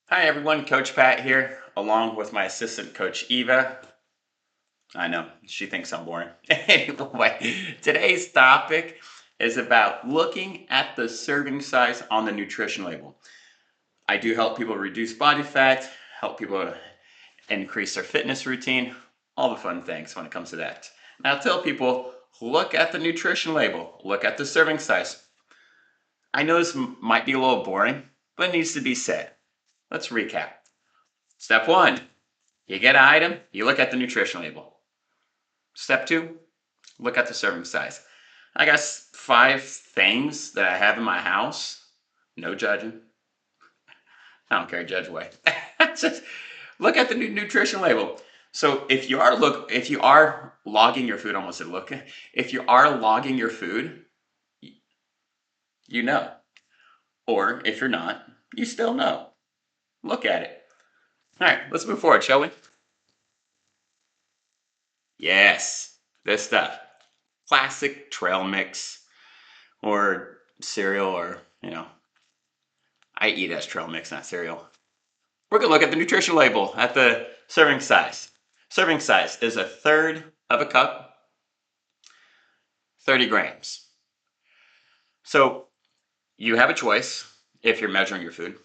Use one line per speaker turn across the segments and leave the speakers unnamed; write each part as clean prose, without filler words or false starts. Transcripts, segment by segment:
Hi everyone, Coach Pat here, along with my assistant coach Eva. I know, she thinks I'm boring. Anyway, today's topic is about looking at the serving size on the nutrition label. I do help people reduce body fat, help people increase their fitness routine, all the fun things when it comes to that. Now I tell people, look at the nutrition label, look at the serving size. I know this might be a little boring, but it needs to be said. Let's recap. Step one, you get an item, you look at the nutrition label. Step two, look at the serving size. I got 5 things that I have in my house. No judging. I don't care, judge away. Just look at the nutrition label. So if you are logging your food, almost said look, if you are logging your food, you know. Or if you're not, you still know. Look at it. All right, let's move forward, shall we? Yes, this stuff. Classic trail mix or cereal, or I eat as trail mix, not cereal. We're gonna look at the nutrition label at the serving size. Serving size is 1/3 of a cup, 30 grams. So you have a choice if you're measuring your food.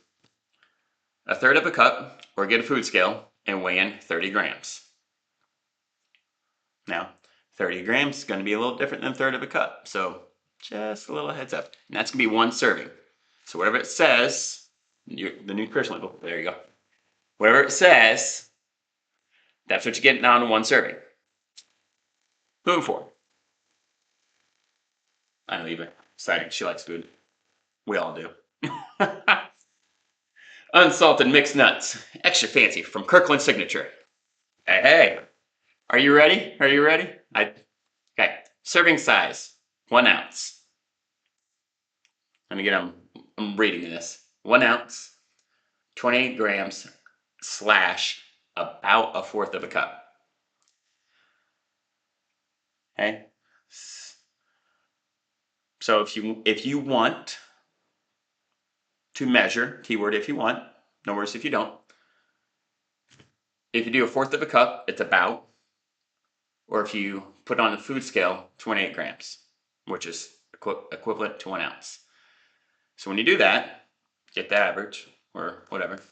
1/3 of a cup, or get a food scale and weigh in 30 grams. Now, 30 grams is gonna be a little different than 1/3 of a cup. So just a little heads up. And that's gonna be one serving. So whatever it says, the nutrition label, there you go. Whatever it says, that's what you're getting on one serving. Moving forward. I know Eva. Exciting. She likes food. We all do. Unsalted mixed nuts. Extra fancy from Kirkland Signature. Hey, hey. Are you ready? Are you ready? Okay. Serving size, 1 ounce. Let me get I'm reading this. 1 ounce, 28 grams slash about 1/4 of a cup. Okay. So if you want to measure, keyword if you want, no worries if you don't. If you do 1/4 of a cup, it's about, or if you put on the food scale, 28 grams, which is equivalent to 1 ounce. So when you do that, get the average or whatever.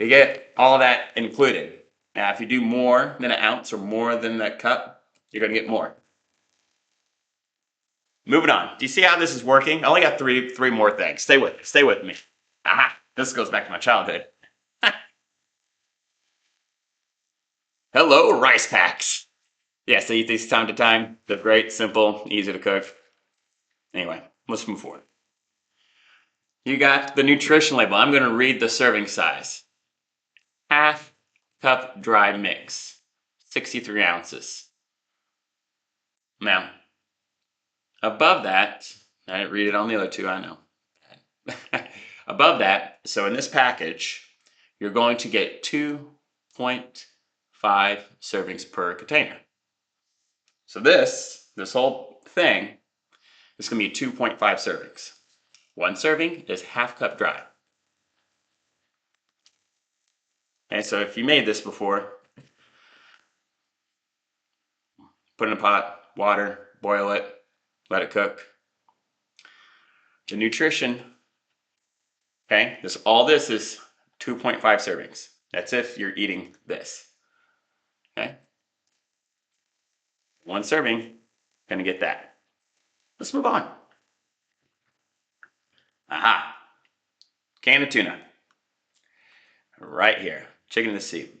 You get all of that included. Now, if you do more than 1 ounce or more than that cup, you're going to get more. Moving on. Do you see how this is working? I only got three more things. Stay with me. Aha! This goes back to my childhood. Hello, rice packs. Yes, I eat these time to time. They're great, simple, easy to cook. Anyway, let's move forward. You got the nutrition label. I'm going to read the serving size. 1/2 cup dry mix, 63 ounces. Now, above that, I didn't read it on the other two, I know. Above that, so in this package, you're going to get 2.5 servings per container. So this whole thing is going to be 2.5 servings. 1 serving is 1/2 cup dry. Okay, so if you made this before, put it in a pot, water, boil it, let it cook. The nutrition, okay, all this is 2.5 servings. That's if you're eating this. Okay? 1 serving, gonna get that. Let's move on. Aha. Can of tuna. Right here. Chicken in the sea.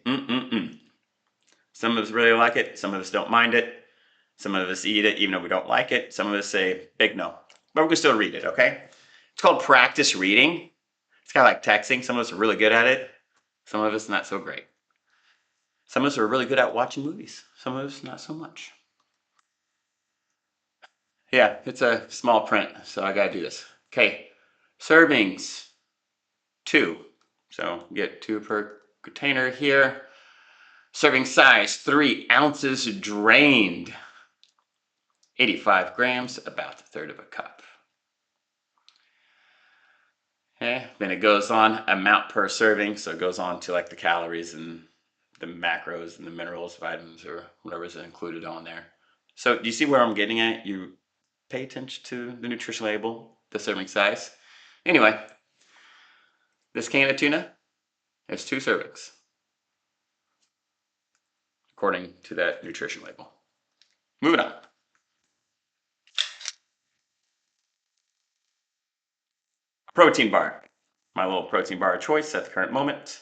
Some of us really like it. Some of us don't mind it. Some of us eat it even though we don't like it. Some of us say big no. But we're going to still read it, okay? It's called practice reading. It's kind of like texting. Some of us are really good at it. Some of us not so great. Some of us are really good at watching movies. Some of us not so much. Yeah, it's a small print, so I got to do this. Okay, servings, 2. So get 2 per container here. Serving size, 3 ounces drained. 85 grams, about 1/3 of a cup. Okay. Then it goes on amount per serving, so it goes on to like the calories and the macros and the minerals, vitamins, or whatever's included on there. So do you see where I'm getting at? You pay attention to the nutrition label, the serving size. Anyway, this can of tuna has 2 servings, according to that nutrition label. Moving on. Protein bar. My little protein bar of choice at the current moment.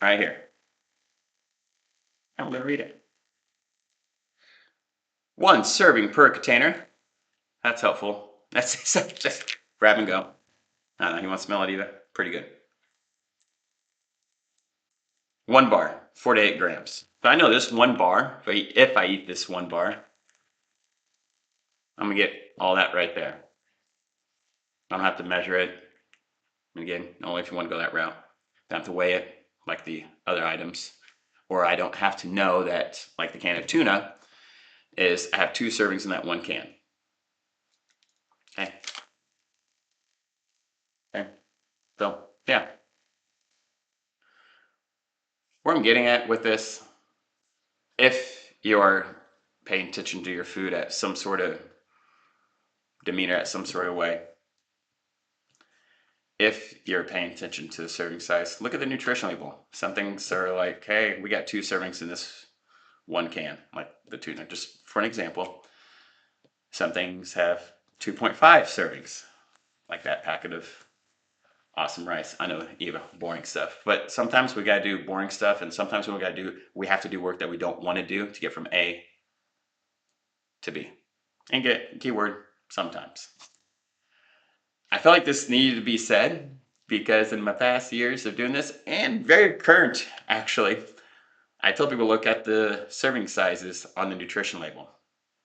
Right here. I'm going to read it. 1 serving per container. That's helpful. That's just grab and go. I don't know. You want to smell it either? Pretty good. 1 bar, 4 to 8 grams. So I know this 1 bar, if I eat this 1 bar, I'm going to get all that right there. I don't have to measure it. And again, only if you want to go that route. Don't have to weigh it like the other items. Or I don't have to know that, like the can of tuna, is I have 2 servings in that 1 can. Okay. Okay. So, yeah. Where I'm getting at with this, if you're paying attention to your food at some sort of demeanor, at some sort of way, if you're paying attention to the serving size, look at the nutrition label. Some things are like, hey, we got 2 servings in this 1 can, like the tuna. Just for an example, some things have 2.5 servings, like that packet of awesome rice. I know, Eva, boring stuff. But sometimes we gotta do boring stuff, and sometimes we have to do work that we don't want to do to get from A to B. And get keyword sometimes. I felt like this needed to be said because in my past years of doing this, and very current actually, I tell people look at the serving sizes on the nutrition label.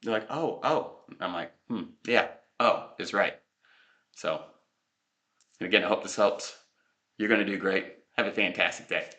They're like, oh. I'm like, yeah, oh is right. So, and again, I hope this helps. You're going to do great. Have a fantastic day.